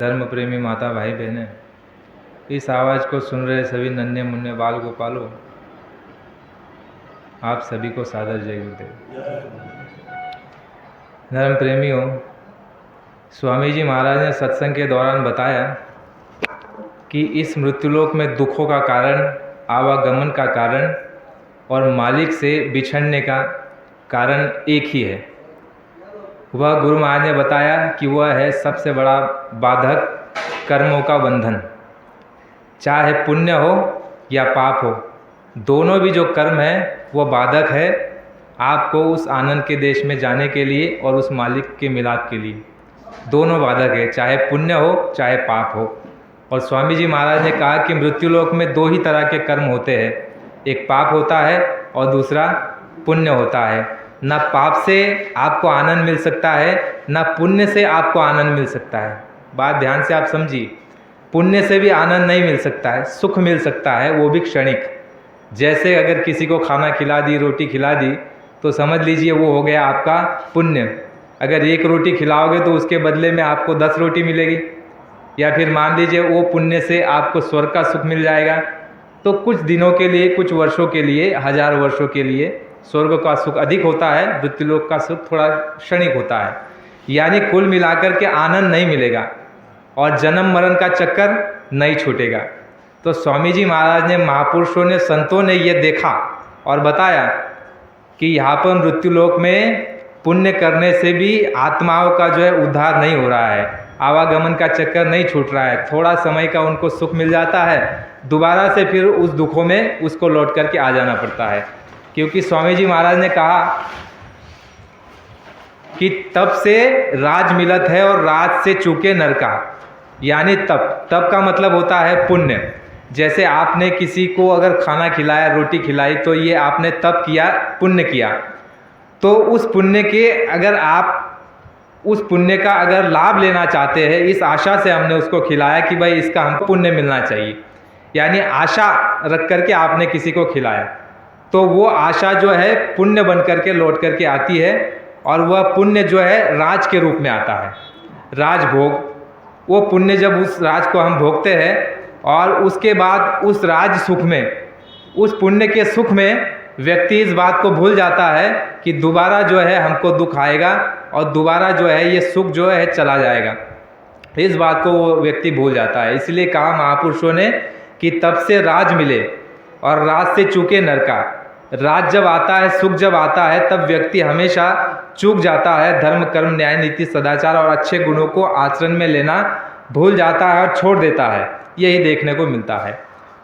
धर्म प्रेमी माता भाई बहनें, इस आवाज़ को सुन रहे सभी नन्हे मुन्ने बाल गोपालों, आप सभी को सादर जय गुरुदेव। धर्म प्रेमियों, स्वामी जी महाराज ने सत्संग के दौरान बताया कि इस मृत्युलोक में दुखों का कारण, आवागमन का कारण और मालिक से बिछड़ने का कारण एक ही है। वह गुरु महाराज ने बताया कि वह है सबसे बड़ा बाधक कर्मों का बंधन। चाहे पुण्य हो या पाप हो, दोनों भी जो कर्म है वह बाधक है आपको उस आनंद के देश में जाने के लिए और उस मालिक के मिलाप के लिए। दोनों बाधक है, चाहे पुण्य हो चाहे पाप हो। और स्वामी जी महाराज ने कहा कि मृत्युलोक में दो ही तरह के कर्म होते हैं, एक पाप होता है और दूसरा पुण्य होता है। ना पाप से आपको आनंद मिल सकता है, ना पुण्य से आपको आनंद मिल सकता है। बात ध्यान से आप समझिए, पुण्य से भी आनंद नहीं मिल सकता है, सुख मिल सकता है, वो भी क्षणिक। जैसे अगर किसी को खाना खिला दी, रोटी खिला दी, तो समझ लीजिए वो हो गया आपका पुण्य। अगर एक रोटी खिलाओगे तो उसके बदले में आपको 10 रोटी मिलेगी, या फिर मान लीजिए वो पुण्य से आपको स्वर्ग का सुख मिल जाएगा। तो कुछ दिनों के लिए, कुछ वर्षों के लिए, 1000 वर्षों के लिए स्वर्ग का सुख अधिक होता है, मृत्युलोक का सुख थोड़ा क्षणिक होता है। यानी कुल मिलाकर के आनंद नहीं मिलेगा और जन्म मरण का चक्कर नहीं छूटेगा। तो स्वामी जी महाराज ने, महापुरुषों ने, संतों ने ये देखा और बताया कि यहाँ पर मृत्युलोक में पुण्य करने से भी आत्माओं का जो है उद्धार नहीं हो रहा है, आवागमन का चक्कर नहीं छूट रहा है। थोड़ा समय का उनको सुख मिल जाता है, दोबारा से फिर उस दुखों में उसको लौट करके आ जाना पड़ता है। क्योंकि स्वामी जी महाराज ने कहा कि तप से राज मिलत है और राज से चूके नरका। यानी तप का मतलब होता है पुण्य। जैसे आपने किसी को अगर खाना खिलाया, रोटी खिलाई, तो ये आपने तप किया, पुण्य किया। तो उस पुण्य के, अगर आप उस पुण्य का अगर लाभ लेना चाहते हैं, इस आशा से हमने उसको खिलाया कि भाई इसका हमको पुण्य मिलना चाहिए, यानी आशा रख करके आपने किसी को खिलाया, तो वो आशा जो है पुण्य बन करके लौट करके आती है। और वह पुण्य जो है राज के रूप में आता है, राजभोग। वो पुण्य जब उस राज को हम भोगते हैं और उसके बाद उस राज सुख में, उस पुण्य के सुख में व्यक्ति इस बात को भूल जाता है कि दोबारा जो है हमको दुख आएगा और दोबारा जो है ये सुख जो है चला जाएगा। इस बात को वो व्यक्ति भूल जाता है। इसलिए कहा महापुरुषों ने कि तब से राज मिले और राज से चूके नरका। राज जब आता है, सुख जब आता है, तब व्यक्ति हमेशा चूक जाता है, धर्म कर्म न्याय नीति सदाचार और अच्छे गुणों को आचरण में लेना भूल जाता है और छोड़ देता है। यही देखने को मिलता है।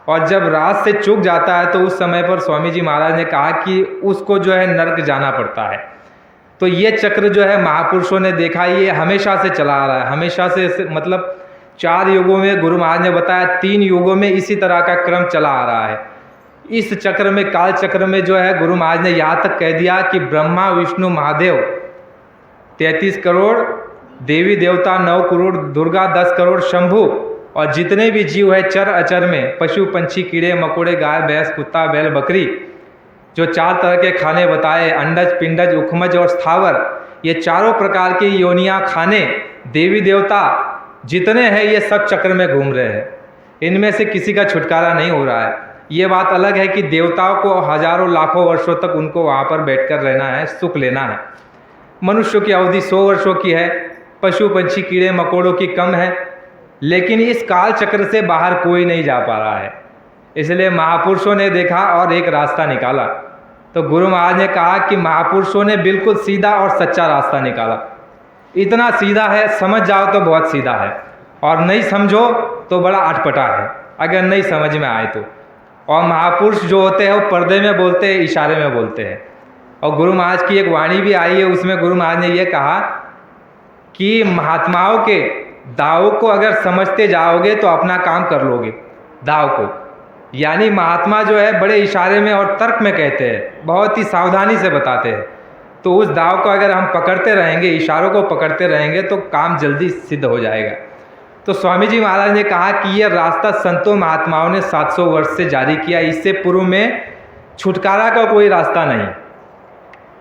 और जब राज से चूक जाता है तो उस समय पर स्वामी जी महाराज ने कहा कि उसको जो है नरक जाना पड़ता है। तो ये चक्र जो है महापुरुषों ने देखा, ये हमेशा से चला आ रहा है, हमेशा से, मतलब 4 युगों में गुरु महाराज ने बताया, 3 युगों में इसी तरह का क्रम चला आ रहा है। इस चक्र में, काल चक्र में जो है गुरु महाराज ने यहाँ तक कह दिया कि ब्रह्मा विष्णु महादेव 33 करोड़, देवी देवता 9 करोड़, दुर्गा 10 करोड़, शंभु और जितने भी जीव है चर अचर में, पशु पंछी कीड़े मकोड़े, गाय भैंस कुत्ता बैल बकरी, जो 4 तरह के खाने बताए, अंडज पिंडज उखमज और स्थावर, ये चारों प्रकार की योनियां खाने देवी देवता जितने हैं ये सब चक्र में घूम रहे हैं। इनमें से किसी का छुटकारा नहीं हो रहा है। ये बात अलग है कि देवताओं को हजारों लाखों वर्षों तक उनको वहाँ पर बैठकर रहना है, सुख लेना है। मनुष्यों की अवधि 100 वर्षों की है, पशु पंछी कीड़े मकोड़ों की कम है। लेकिन इस काल चक्र से बाहर कोई नहीं जा पा रहा है। इसलिए महापुरुषों ने देखा और एक रास्ता निकाला। तो गुरु महाराज ने कहा कि महापुरुषों ने बिल्कुल सीधा और सच्चा रास्ता निकाला। इतना सीधा है, समझ जाओ तो बहुत सीधा है, और नहीं समझो तो बड़ा अटपटा है, अगर नहीं समझ में आए तो। और महापुरुष जो होते हैं वो पर्दे में बोलते हैं, इशारे में बोलते हैं। और गुरु महाराज की एक वाणी भी आई है, उसमें गुरु महाराज ने यह कहा कि महात्माओं के दाव को अगर समझते जाओगे तो अपना काम कर लोगे। दाव को यानी महात्मा जो है बड़े इशारे में और तर्क में कहते हैं, बहुत ही सावधानी से बताते हैं। तो उस दाव को अगर हम पकड़ते रहेंगे, इशारों को पकड़ते रहेंगे, तो काम जल्दी सिद्ध हो जाएगा। तो स्वामी जी महाराज ने कहा कि यह रास्ता संतों महात्माओं ने 700 वर्ष से जारी किया। इससे पूर्व में छुटकारा का कोई रास्ता नहीं।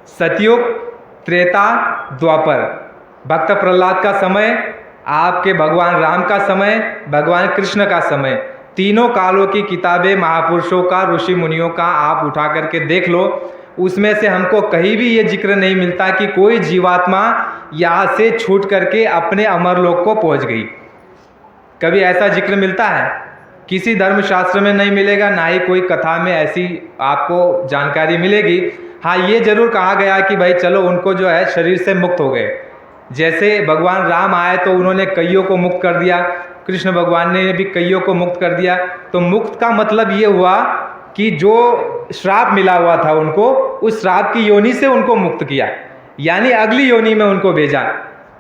सतयुग, त्रेता, द्वापर, भक्त प्रहलाद का समय आपके भगवान राम का समय, भगवान कृष्ण का समय, तीनों कालों की किताबें महापुरुषों का, ऋषि मुनियों का आप उठा करके देख लो, उसमें से हमको कहीं भी ये जिक्र नहीं मिलता कि कोई जीवात्मा यहाँ से छूट करके अपने अमरलोक को पहुँच गई। कभी ऐसा जिक्र मिलता है? किसी धर्मशास्त्र में नहीं मिलेगा, ना ही कोई कथा में ऐसी आपको जानकारी मिलेगी। हाँ, ये जरूर कहा गया कि भाई चलो उनको जो है शरीर से मुक्त हो गए। जैसे भगवान राम आए तो उन्होंने कईयों को मुक्त कर दिया, कृष्ण भगवान ने भी कईयों को मुक्त कर दिया। तो मुक्त का मतलब ये हुआ कि जो श्राप मिला हुआ था उनको, उस श्राप की योनि से उनको मुक्त किया, यानी अगली योनि में उनको भेजा।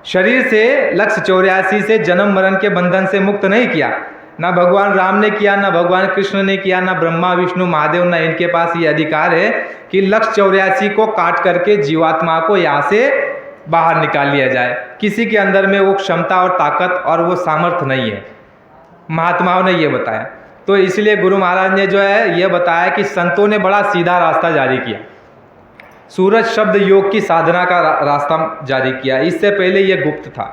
शरीर से लक्ष्य 84 से जन्म मरण के बंधन से मुक्त नहीं किया। ना भगवान राम ने किया, ना भगवान कृष्ण ने किया, ना ब्रह्मा विष्णु महादेव, ना इनके पास ये अधिकार है कि लक्ष्य 84 को काट करके जीवात्मा को यहाँ से बाहर निकाल लिया जाए। किसी के अंदर में वो क्षमता और ताकत और वो सामर्थ्य नहीं है, महात्माओं ने ये बताया। तो इसलिए गुरु महाराज ने जो है ये बताया कि संतों ने बड़ा सीधा रास्ता जारी किया, सूरज शब्द योग की साधना का रास्ता जारी किया। इससे पहले ये गुप्त था।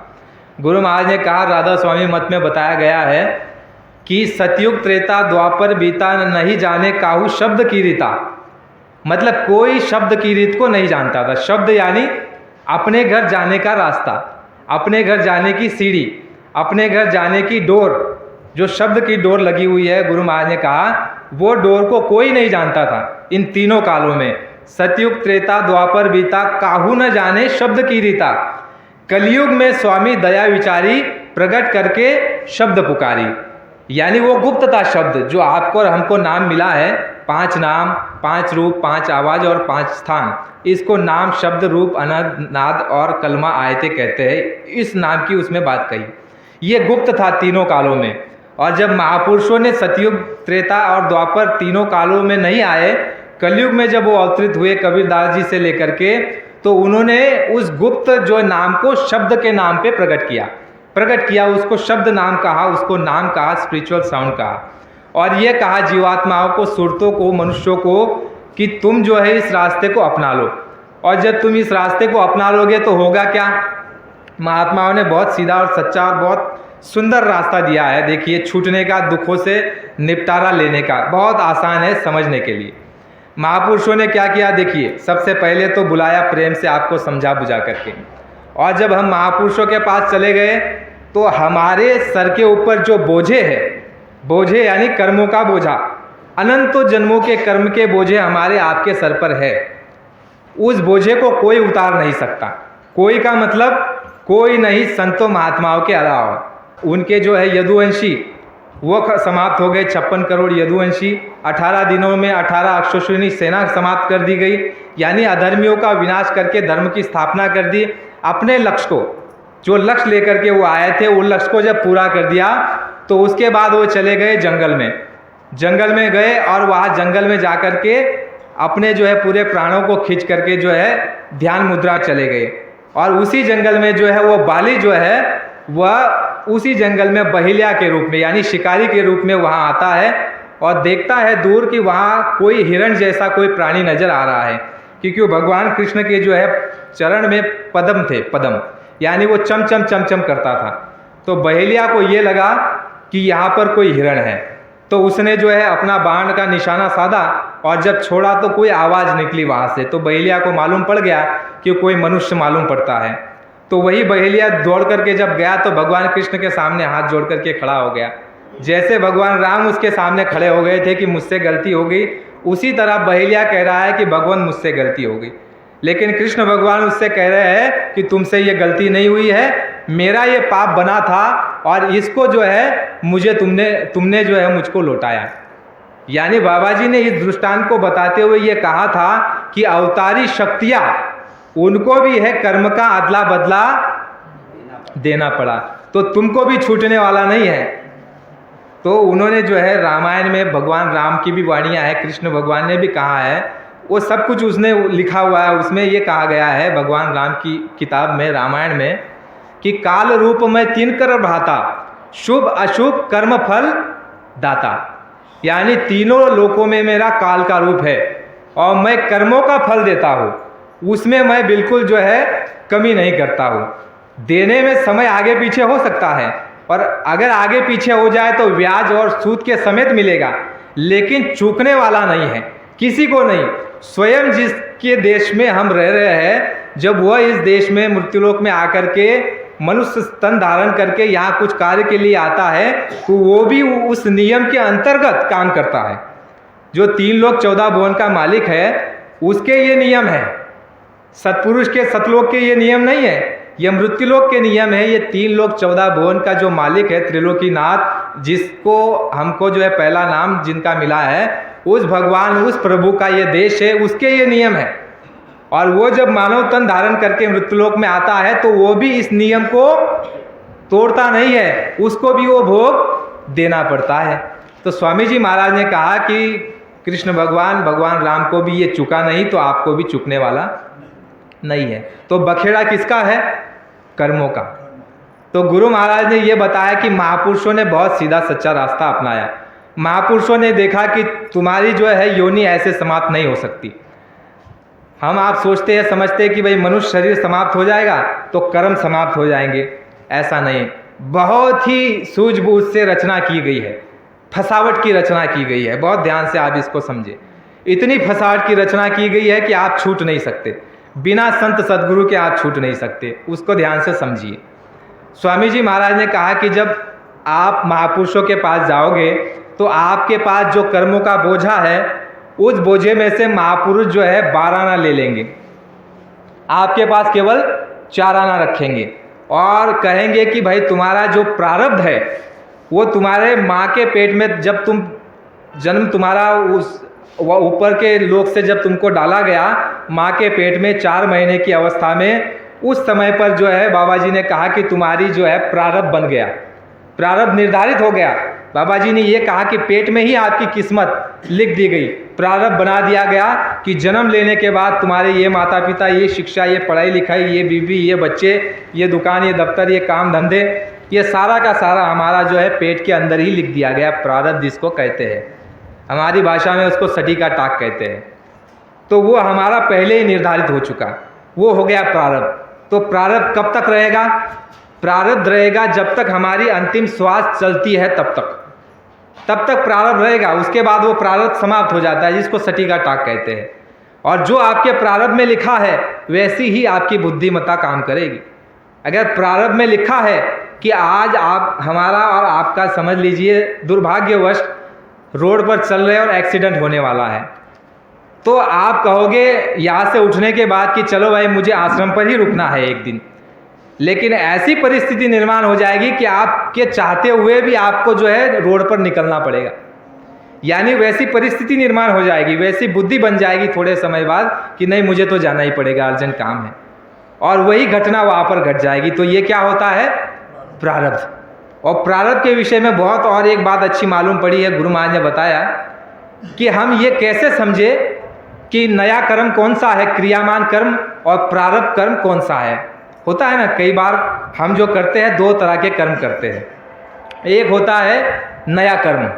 गुरु महाराज ने कहा, राधा स्वामी मत में बताया गया है कि सतयुग त्रेता द्वापर बीता नहीं जाने काहू शब्द की रीता, मतलब कोई शब्द की रीत को नहीं जानता था। शब्द यानी अपने घर जाने का रास्ता, अपने घर जाने की सीढ़ी, अपने घर जाने की डोर, जो शब्द की डोर लगी हुई है, गुरु महाराज ने कहा वो डोर को कोई नहीं जानता था। इन तीनों कालों में सतयुग त्रेता द्वापर बीता काहू न जाने शब्द की रीता, कलयुग में स्वामी दया विचारी प्रकट करके शब्द पुकारी। यानी वो गुप्त था शब्द, जो आपको और हमको नाम मिला है, 5 नाम, 5 रूप, 5 आवाज और 5 स्थान, इसको नाम शब्द रूप अनंत नाद और कलमा आयते कहते हैं। इस नाम की उसमें बात कही, ये गुप्त था तीनों कालों में। और जब महापुरुषों ने सतयुग त्रेता और द्वापर तीनों कालों में नहीं आए, कलयुग में जब वो अवतरित हुए कबीरदास जी से लेकर के, तो उन्होंने उस गुप्त जो नाम को शब्द के नाम पे प्रकट किया, उसको शब्द नाम कहा, उसको नाम कहा, स्पिरिचुअल साउंड कहा। और ये कहा जीवात्माओं को, सुरतों को, मनुष्यों को कि तुम जो है इस रास्ते को अपना लो। और जब तुम इस रास्ते को अपना लोगे तो होगा क्या? महात्माओं ने बहुत सीधा और सच्चा और बहुत सुंदर रास्ता दिया है। देखिए, छूटने का, दुखों से निपटारा लेने का, बहुत आसान है समझने के लिए। महापुरुषों ने क्या किया? देखिए, सबसे पहले तो बुलाया प्रेम से आपको समझा बुझा करके। और जब हम महापुरुषों के पास चले गए तो हमारे सर के ऊपर जो बोझे है, बोझे यानी कर्मों का बोझा, अनंतों जन्मों के कर्म के बोझे हमारे आपके सर पर है, उस बोझे को कोई उतार नहीं सकता। कोई का मतलब कोई नहीं, संतों महात्माओं के अलावा। उनके जो है यदुवंशी वो समाप्त हो गए, 56 करोड़ यदुवंशी। 18 दिनों में 18 अक्षौहिणी सेना समाप्त कर दी गई, यानी अधर्मियों का विनाश करके धर्म की स्थापना कर दी। अपने लक्ष्य को, जो लक्ष्य लेकर के वो आए थे, वो लक्ष्य को जब पूरा कर दिया तो उसके बाद वो चले गए जंगल में गए, और वहाँ जंगल में जा कर के अपने जो है पूरे प्राणों को खींच करके जो है ध्यान मुद्रा चले गए। और उसी जंगल में जो है वो बाली जो है वह उसी जंगल में बहेलिया के रूप में, यानी शिकारी के रूप में वहाँ आता है और देखता है दूर कि वहाँ कोई हिरण जैसा कोई प्राणी नजर आ रहा है, क्योंकि भगवान कृष्ण के जो है चरण में पद्म थे, पद्म यानी वो चमचम चमचम करता था। तो बहेलिया को ये लगा कि यहाँ पर कोई हिरण है, तो उसने जो है अपना बाण का निशाना साधा और जब छोड़ा तो कोई आवाज़ निकली वहाँ से। तो बहेलिया को मालूम पड़ गया कि कोई मनुष्य मालूम पड़ता है। तो वही बहेलिया दौड़ करके जब गया तो भगवान कृष्ण के सामने हाथ जोड़ करके खड़ा हो गया। जैसे भगवान राम उसके सामने खड़े हो गए थे कि मुझसे गलती हो गई, उसी तरह बहेलिया कह रहा है कि भगवान मुझसे गलती हो गई। लेकिन कृष्ण भगवान उससे कह रहे हैं कि तुमसे ये गलती नहीं हुई है, मेरा ये पाप बना था और इसको जो है मुझे तुमने जो है मुझको लौटाया। यानी बाबा जी ने इस दृष्टांत को बताते हुए ये कहा था कि अवतारी शक्तियाँ उनको भी है कर्म का अदला बदला देना पड़ा, तो तुमको भी छूटने वाला नहीं है। तो उन्होंने जो है रामायण में भगवान राम की भी वाणियाँ है, कृष्ण भगवान ने भी कहा है, वो सब कुछ उसने लिखा हुआ है। उसमें ये कहा गया है भगवान राम की किताब में, रामायण में, कि काल रूप में 3 कर भाता, शुभ अशुभ कर्म फल दाता। यानी तीनों लोकों में मेरा काल का रूप है और मैं कर्मों का फल देता हूँ, उसमें मैं बिल्कुल जो है कमी नहीं करता हूँ। देने में समय आगे पीछे हो सकता है, और अगर आगे पीछे हो जाए तो ब्याज और सूद के समेत मिलेगा, लेकिन चूकने वाला नहीं है, किसी को नहीं। स्वयं जिसके देश में हम रह रहे हैं, जब वह इस देश में मृत्युलोक में आकर के मनुष्य तन धारण करके यहाँ कुछ कार्य के लिए आता है, तो वो भी उस नियम के अंतर्गत काम करता है। जो 3 लोक 14 भुवन का मालिक है, उसके ये नियम है। सत्पुरुष के सतलोक के ये नियम नहीं है, ये मृत्युलोक के नियम है। ये 3 लोक 14 भुवन का जो मालिक है, त्रिलोकीनाथ, जिसको हमको जो है पहला नाम जिनका मिला है, उस भगवान, उस प्रभु का ये देश है, उसके ये नियम है। और वो जब मानव तन धारण करके मृत्युलोक में आता है, तो वो भी इस नियम को तोड़ता नहीं है, उसको भी वो भोग देना पड़ता है। तो स्वामी जी महाराज ने कहा कि कृष्ण भगवान राम को भी ये चुका नहीं, तो आपको भी चुकने वाला नहीं है। तो बखेड़ा किसका है? कर्मों का। तो गुरु महाराज ने ये बताया कि महापुरुषों ने बहुत सीधा सच्चा रास्ता अपनाया। महापुरुषों ने देखा कि तुम्हारी जो है योनि ऐसे समाप्त नहीं हो सकती। आप सोचते हैं, समझते हैं कि भाई मनुष्य शरीर समाप्त हो जाएगा तो कर्म समाप्त हो जाएंगे, ऐसा नहीं। बहुत ही सूझबूझ से रचना की गई है, फसावट की रचना की गई है। बहुत ध्यान से आप इसको समझे। इतनी फसावट की रचना की गई है कि आप छूट नहीं सकते, बिना संत सदगुरु के आप छूट नहीं सकते। उसको ध्यान से समझिए। स्वामी जी महाराज ने कहा कि जब आप महापुरुषों के पास जाओगे, तो आपके पास जो कर्मों का बोझा है, उस बोझे में से महापुरुष जो है 12 आना ले लेंगे, आपके पास केवल 4 आना रखेंगे, और कहेंगे कि भाई तुम्हारा जो प्रारब्ध है, वो तुम्हारे माँ के पेट में जब तुम जन्म तुम्हारा उस ऊपर के लोक से जब तुमको डाला गया माँ के पेट में 4 महीने की अवस्था में, उस समय पर जो है बाबा जी ने कहा कि तुम्हारी जो है प्रारब्ध बन गया, प्रारब्ध निर्धारित हो गया। बाबा जी ने ये कहा कि पेट में ही आपकी किस्मत लिख दी गई, प्रारब्ध बना दिया गया कि जन्म लेने के बाद तुम्हारे ये माता पिता, ये शिक्षा, ये पढ़ाई लिखाई, ये बीवी, ये बच्चे, ये दुकान, ये दफ्तर, ये काम धंधे, ये सारा का सारा हमारा जो है पेट के अंदर ही लिख दिया गया। प्रारब्ध जिसको कहते हैं, हमारी भाषा में उसको सटी का टाक कहते हैं। तो वो हमारा पहले ही निर्धारित हो चुका, वो हो गया प्रारब्ध। तो प्रारब्ध कब तक रहेगा? प्रारब्ध रहेगा जब तक हमारी अंतिम श्वास चलती है, तब तक प्रारब्ध रहेगा। उसके बाद वो प्रारब्ध समाप्त हो जाता है, जिसको सटी का टाक कहते हैं। और जो आपके प्रारब्ध में लिखा है, वैसी ही आपकी बुद्धिमत्ता काम करेगी। अगर प्रारब्ध में लिखा है कि आज आप, हमारा और आपका समझ लीजिए दुर्भाग्यवश रोड पर चल रहे और एक्सीडेंट होने वाला है, तो आप कहोगे यहाँ से उठने के बाद कि चलो भाई मुझे आश्रम पर ही रुकना है एक दिन। लेकिन ऐसी परिस्थिति निर्माण हो जाएगी कि आपके चाहते हुए भी आपको जो है रोड पर निकलना पड़ेगा। यानी वैसी परिस्थिति निर्माण हो जाएगी, वैसी बुद्धि बन जाएगी थोड़े समय बाद कि नहीं मुझे तो जाना ही पड़ेगा, अर्जेंट काम है, और वही घटना वहाँ पर घट जाएगी। तो ये क्या होता है? प्रारब्ध। और प्रारब्ध के विषय में बहुत और एक बात अच्छी मालूम पड़ी है। गुरु महाराज ने बताया कि हम ये कैसे समझे कि नया कर्म कौन सा है, क्रियामान कर्म, और प्रारब्ध कर्म कौन सा है। होता है ना, कई बार हम जो करते हैं 2 तरह के कर्म करते हैं। एक होता है नया कर्म,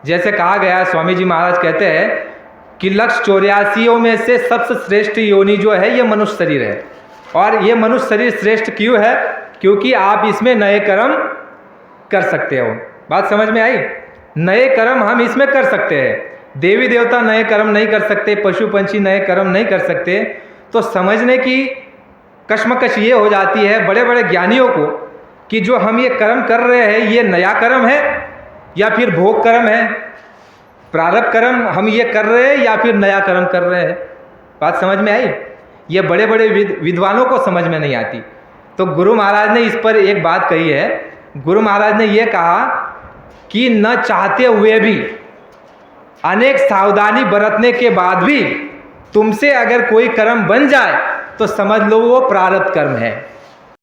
जैसे कहा गया है, स्वामी जी महाराज कहते हैं कि 184 में से सबसे श्रेष्ठ योनि जो है ये मनुष्य शरीर है। और ये मनुष्य शरीर श्रेष्ठ क्यों है? क्योंकि आप इसमें नए कर्म कर सकते हो। बात समझ में आई? नए कर्म हम इसमें कर सकते हैं। देवी देवता नए कर्म नहीं कर सकते, पशु पंछी नए कर्म नहीं कर सकते। तो समझने की कश्मकश ये हो जाती है बड़े बड़े ज्ञानियों को कि जो हम ये कर्म कर रहे हैं, ये नया कर्म है या फिर भोग कर्म है, प्रारब्ध कर्म हम ये कर रहे हैं या फिर नया कर्म कर रहे हैं। बात समझ में आई? ये बड़े बड़े विद्वानों को समझ में नहीं आती। तो गुरु महाराज ने इस पर एक बात कही है। गुरु महाराज ने ये कहा कि न चाहते हुए भी, अनेक सावधानी बरतने के बाद भी तुमसे अगर कोई कर्म बन जाए तो समझ लो वो प्रारब्ध कर्म है।